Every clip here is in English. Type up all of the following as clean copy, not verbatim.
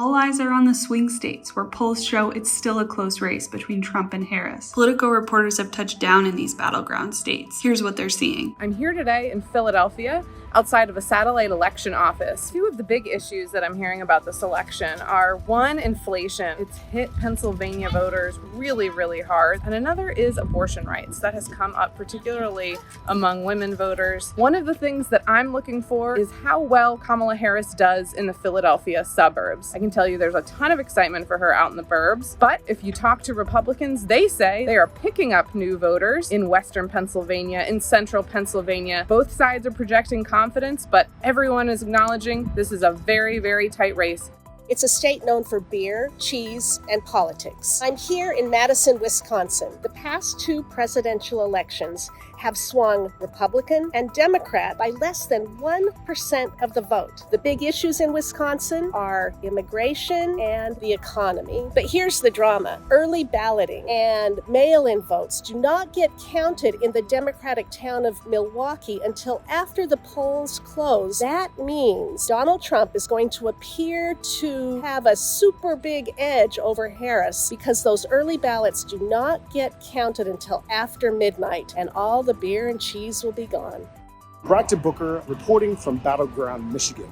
All eyes are on the swing states, where polls show it's still a close race between Trump and Harris. Politico reporters have touched down in these battleground states. Here's what they're seeing. I'm here today in Philadelphia, outside of a satellite election office. Two of the big issues that I'm hearing about this election are, one, inflation. It's hit Pennsylvania voters really, really hard. And another is abortion rights. That has come up particularly among women voters. One of the things that I'm looking for is how well Kamala Harris does in the Philadelphia suburbs. I can tell you there's a ton of excitement for her out in the burbs, but if you talk to Republicans, they say they are picking up new voters in Western Pennsylvania, in Central Pennsylvania. Both sides are projecting confidence, but everyone is acknowledging this is a very, very tight race. It's a state known for beer, cheese, and politics. I'm here in Madison, Wisconsin. The past two presidential elections have swung Republican and Democrat by less than 1% of the vote. The big issues in Wisconsin are immigration and the economy. But here's the drama. Early balloting and mail-in votes do not get counted in the Democratic town of Milwaukee until after the polls close. That means Donald Trump is going to appear to have a super big edge over Harris because those early ballots do not get counted until after midnight, and all the beer and cheese will be gone. Brackton Booker reporting from Battleground, Michigan.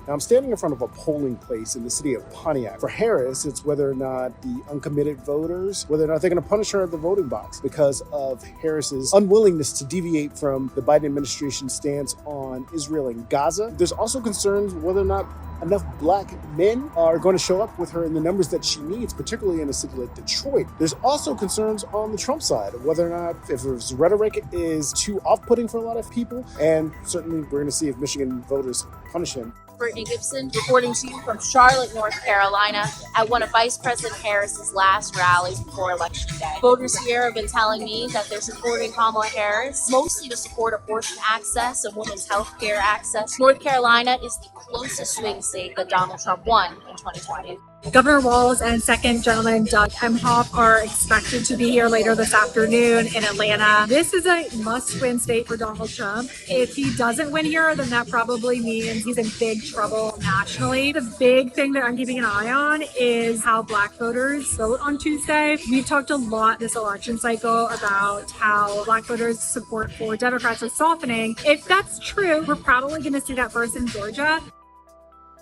Now, I'm standing in front of a polling place in the city of Pontiac. For Harris, it's whether or not the uncommitted voters, whether or not they're going to punish her at the voting box because of Harris's unwillingness to deviate from the Biden administration's stance on Israel and Gaza. There's also concerns whether or not enough black men are going to show up with her in the numbers that she needs, particularly in a city like Detroit. There's also concerns on the Trump side of whether or not if his rhetoric is too off-putting for a lot of people, and certainly we're going to see if Michigan voters punish him. Brittany Gibson, reporting to you from Charlotte, North Carolina, at one of Vice President Harris's last rallies before Election Day. Voters here have been telling me that they're supporting Kamala Harris, mostly to support abortion access and women's health care access. North Carolina is the closest swing state that Donald Trump won in 2020. Governor Walz and Second Gentleman Doug Emhoff are expected to be here later this afternoon in Atlanta. This is a must-win state for Donald Trump. If he doesn't win here, then that probably means he's in big trouble nationally. The big thing that I'm keeping an eye on is how black voters vote on Tuesday. We've talked a lot this election cycle about how black voters' support for Democrats is softening. If that's true, we're probably going to see that first in Georgia.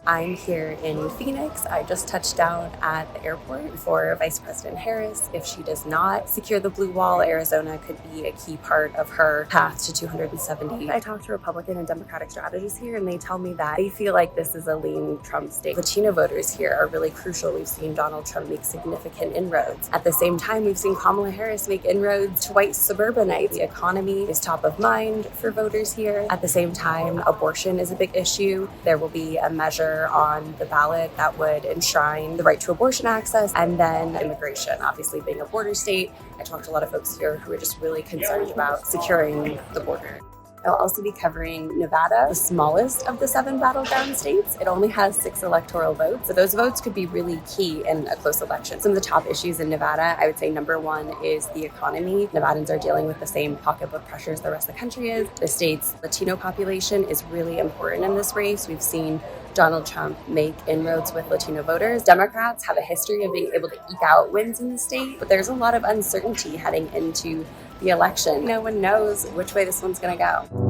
I'm here in Phoenix. I just touched down at the airport for Vice President Harris. If she does not secure the blue wall, Arizona could be a key part of her path to 270. I talked to Republican and Democratic strategists here, and they tell me that they feel like this is a lean Trump state. Latino voters here are really crucial. We've seen Donald Trump make significant inroads. At the same time, we've seen Kamala Harris make inroads to white suburbanites. The economy is top of mind for voters here. At the same time, abortion is a big issue. There will be a measure on the ballot that would enshrine the right to abortion access, and then immigration, obviously being a border state. I talked to a lot of folks here who are just really concerned about securing the border. I'll also be covering Nevada, the smallest of the 7 battleground states. It only has 6 electoral votes, so those votes could be really key in a close election. Some of the top issues in Nevada, I would say number 1 is the economy. Nevadans are dealing with the same pocketbook pressures the rest of the country is. The state's Latino population is really important in this race. We've seen Donald Trump make inroads with Latino voters. Democrats have a history of being able to eke out wins in the state, but there's a lot of uncertainty heading into the election. No one knows which way this one's going to go.